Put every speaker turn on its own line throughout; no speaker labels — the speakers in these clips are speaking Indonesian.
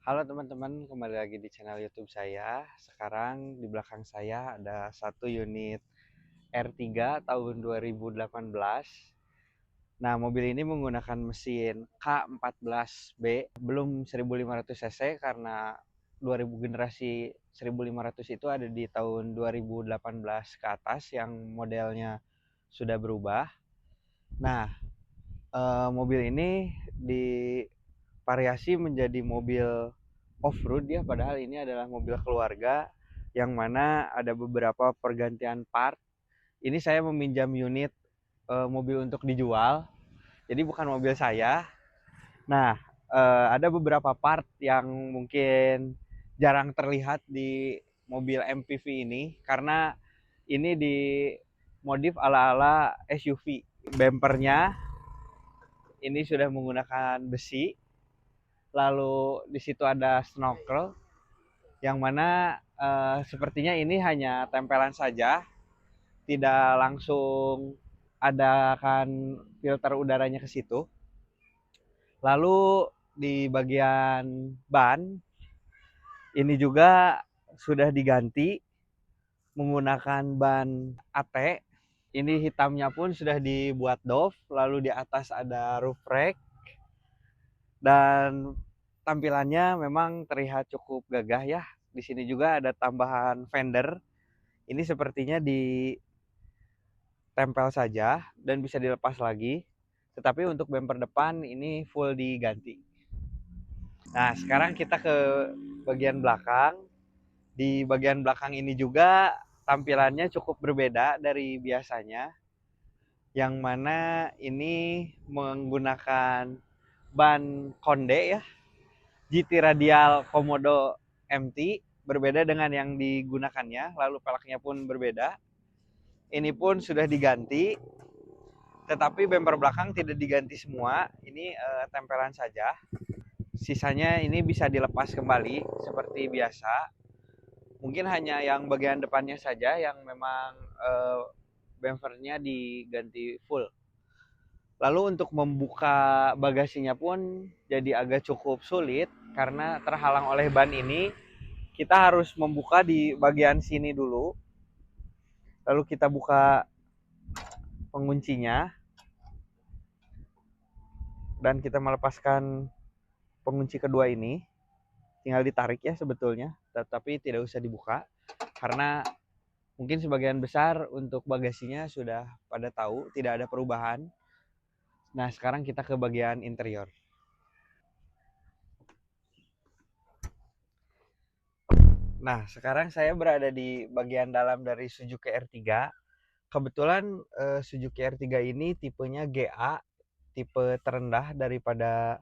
Halo teman-teman, kembali lagi di channel YouTube saya. Sekarang di belakang saya ada satu unit R3 tahun 2018. Nah, mobil ini menggunakan mesin K14B, belum 1500 cc karena 2000 generasi 1500 itu ada di tahun 2018 ke atas yang modelnya sudah berubah. Nah, mobil ini divariasi menjadi mobil off-road ya, padahal ini adalah mobil keluarga yang mana ada beberapa pergantian part. Ini saya meminjam unit mobil untuk dijual, jadi bukan mobil saya. Nah, ada beberapa part yang mungkin jarang terlihat di mobil MPV ini karena ini dimodif ala-ala SUV. Bempernya ini sudah menggunakan besi, lalu di situ ada snorkel yang mana sepertinya ini hanya tempelan saja, tidak langsung ada kan filter udaranya ke situ. Lalu di bagian ban ini juga sudah diganti menggunakan ban AT. Ini hitamnya pun sudah dibuat doff, lalu di atas ada roof rack dan tampilannya memang terlihat cukup gagah ya. Di sini juga ada tambahan fender. Ini sepertinya ditempel saja dan bisa dilepas lagi. Tetapi untuk bumper depan ini full diganti. Nah, sekarang kita ke bagian belakang. Di bagian belakang ini juga tampilannya cukup berbeda dari biasanya. Yang mana ini menggunakan ban konde ya, GT radial Komodo MT, berbeda dengan yang digunakannya, lalu peleknya pun berbeda. Ini pun sudah diganti, tetapi bumper belakang tidak diganti semua, ini tempelan saja. Sisanya ini bisa dilepas kembali seperti biasa. Mungkin hanya yang bagian depannya saja yang memang bumpernya diganti full. Lalu untuk membuka bagasinya pun jadi agak cukup sulit karena terhalang oleh ban ini. Kita harus membuka di bagian sini dulu. Lalu kita buka penguncinya dan kita melepaskan pengunci kedua ini. Tinggal ditarik ya sebetulnya, tetapi tidak usah dibuka karena mungkin sebagian besar untuk bagasinya sudah pada tahu tidak ada perubahan. Nah, sekarang kita ke bagian interior. Nah, sekarang saya berada di bagian dalam dari Suzuki R3. Kebetulan Suzuki R3 ini tipenya GA, tipe terendah daripada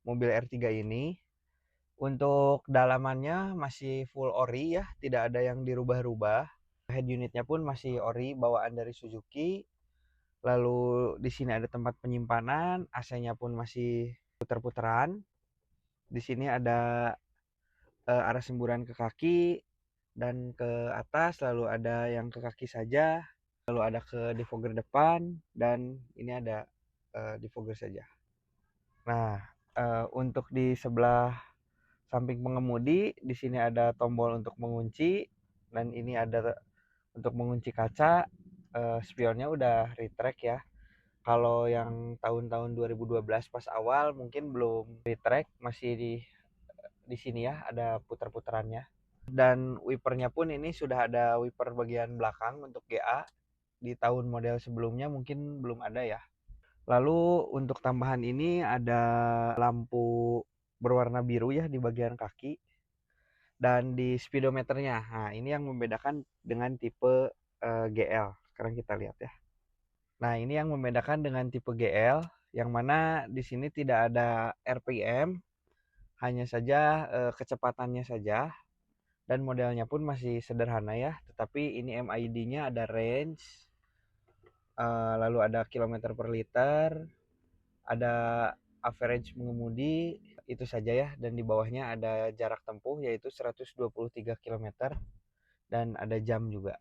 mobil R3 ini. Untuk dalamannya masih full ori ya, tidak ada yang dirubah-rubah. Head unitnya pun masih ori bawaan dari Suzuki. Lalu di sini ada tempat penyimpanan, AC-nya pun masih puter-puteran. Di sini ada arah semburan ke kaki dan ke atas, lalu ada yang ke kaki saja, lalu ada ke defogger depan dan ini ada defogger saja. Nah, untuk di sebelah samping pengemudi, di sini ada tombol untuk mengunci dan ini ada untuk mengunci kaca. Spionnya udah retract ya. Kalau yang tahun-tahun 2012 pas awal mungkin belum retract, masih di sini ya ada putar-putarannya. Dan wipernya pun ini sudah ada wiper bagian belakang untuk GA. Di tahun model sebelumnya mungkin belum ada ya. Lalu untuk tambahan ini ada lampu berwarna biru ya di bagian kaki dan di speedometernya. Nah, ini yang membedakan dengan tipe GL. Sekarang kita lihat ya. Nah, ini yang membedakan dengan tipe GL yang mana di sini tidak ada RPM, hanya saja kecepatannya saja dan modelnya pun masih sederhana ya. Tetapi ini MID-nya ada range, lalu ada kilometer per liter, ada average mengemudi, itu saja ya. Dan di bawahnya ada jarak tempuh yaitu 123 km dan ada jam juga.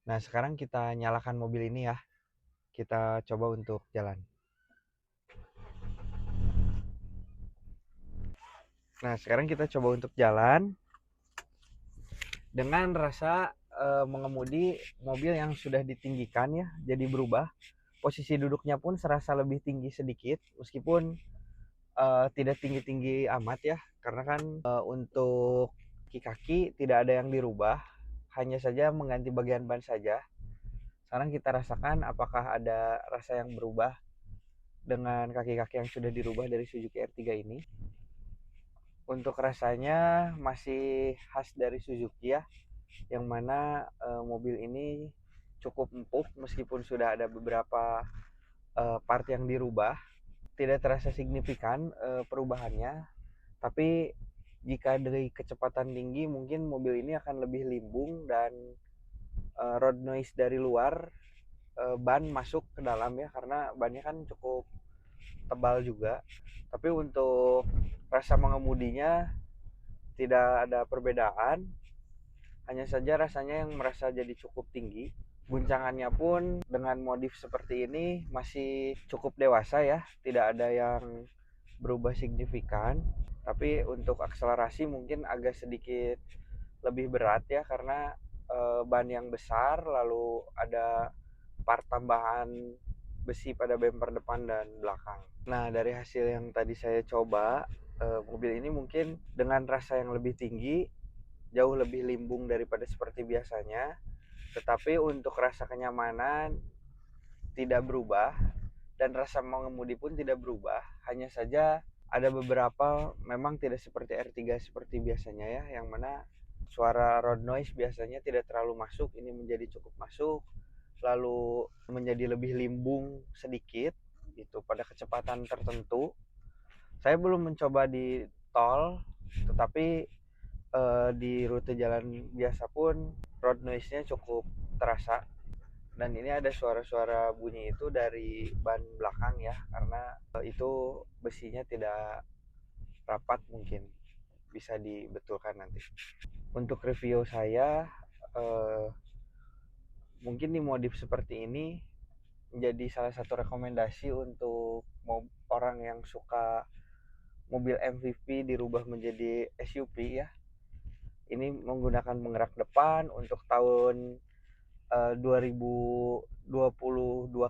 Nah, sekarang kita nyalakan mobil ini ya. Kita coba untuk jalan. Nah, sekarang kita coba untuk jalan dengan rasa mengemudi mobil yang sudah ditinggikan ya, jadi berubah. Posisi duduknya pun serasa lebih tinggi sedikit, meskipun tidak tinggi-tinggi amat ya, karena kan untuk kaki-kaki tidak ada yang dirubah, hanya saja mengganti bagian ban saja. Sekarang kita rasakan apakah ada rasa yang berubah dengan kaki-kaki yang sudah dirubah dari Suzuki R3 ini. Untuk rasanya masih khas dari Suzuki ya, yang mana mobil ini cukup empuk meskipun sudah ada beberapa part yang dirubah. Tidak terasa signifikan perubahannya, tapi jika dari kecepatan tinggi mungkin mobil ini akan lebih limbung dan road noise dari luar ban masuk ke dalam ya, karena bannya kan cukup tebal juga. Tapi untuk rasa mengemudinya tidak ada perbedaan, hanya saja rasanya yang merasa jadi cukup tinggi. Guncangannya pun dengan modif seperti ini masih cukup dewasa ya, tidak ada yang berubah signifikan. Tapi untuk akselerasi mungkin agak sedikit lebih berat ya, karena ban yang besar, lalu ada part tambahan besi pada bumper depan dan belakang. Nah, dari hasil yang tadi saya coba, mobil ini mungkin dengan rasa yang lebih tinggi, jauh lebih limbung daripada seperti biasanya, tetapi untuk rasa kenyamanan tidak berubah dan rasa mengemudi pun tidak berubah. Hanya saja ada beberapa memang tidak seperti R3 seperti biasanya ya, yang mana suara road noise biasanya tidak terlalu masuk, ini menjadi cukup masuk, lalu menjadi lebih limbung sedikit itu pada kecepatan tertentu. Saya belum mencoba di tol, tetapi di rute jalan biasa pun road noise-nya cukup terasa. Dan ini ada suara-suara bunyi itu dari ban belakang ya, karena itu besinya tidak rapat, mungkin bisa dibetulkan nanti. Untuk review saya, eh, mungkin di modif seperti ini menjadi salah satu rekomendasi untuk orang yang suka mobil MPV dirubah menjadi SUV ya. Ini menggunakan penggerak depan untuk tahun 2022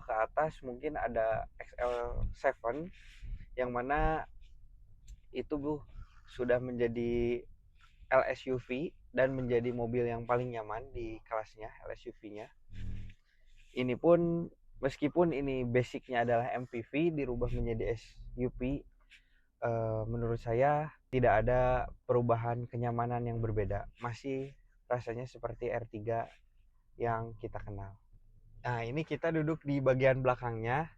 ke atas, mungkin ada XL7 yang mana itu sudah menjadi LSUV dan menjadi mobil yang paling nyaman di kelasnya LSUV-nya. Ini pun meskipun ini basicnya adalah MPV dirubah menjadi SUV, menurut saya tidak ada perubahan kenyamanan yang berbeda. Masih rasanya seperti R3 yang kita kenal. Nah, ini kita duduk di bagian belakangnya.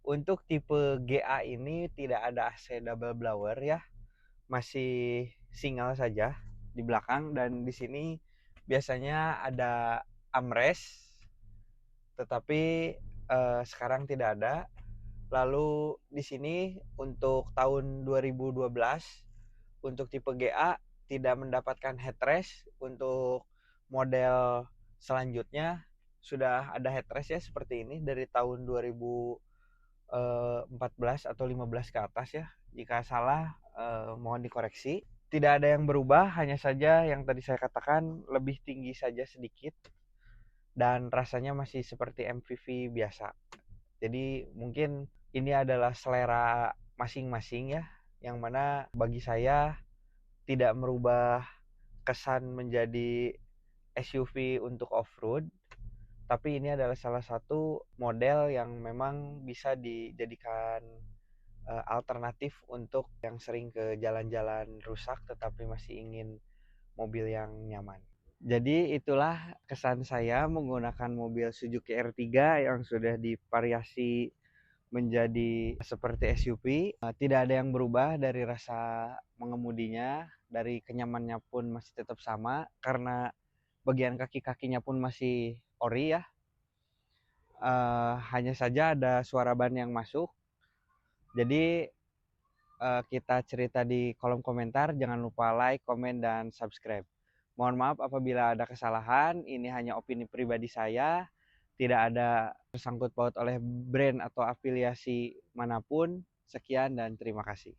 Untuk tipe GA ini tidak ada AC double blower ya. Masih single saja di belakang, dan di sini biasanya ada armrest, tetapi sekarang tidak ada. Lalu di sini untuk tahun 2012 untuk tipe GA tidak mendapatkan headrest. Untuk model selanjutnya sudah ada headrest ya, seperti ini dari tahun 2014 atau 15 ke atas ya. Jika salah mohon dikoreksi. Tidak ada yang berubah, hanya saja yang tadi saya katakan lebih tinggi saja sedikit, dan rasanya masih seperti MPV biasa. Jadi mungkin ini adalah selera masing-masing ya, yang mana bagi saya tidak merubah kesan menjadi SUV untuk off-road, tapi ini adalah salah satu model yang memang bisa dijadikan alternatif untuk yang sering ke jalan-jalan rusak tetapi masih ingin mobil yang nyaman. Jadi itulah kesan saya menggunakan mobil Suzuki R3 yang sudah divariasi menjadi seperti SUV. Tidak ada yang berubah dari rasa mengemudinya, dari kenyamannya pun masih tetap sama, karena bagian kaki-kakinya pun masih ori ya. Hanya saja ada suara ban yang masuk. Jadi kita cerita di kolom komentar, jangan lupa like, komen, dan subscribe. Mohon maaf apabila ada kesalahan, ini hanya opini pribadi saya, tidak ada tersangkut paut oleh brand atau afiliasi manapun. Sekian dan terima kasih.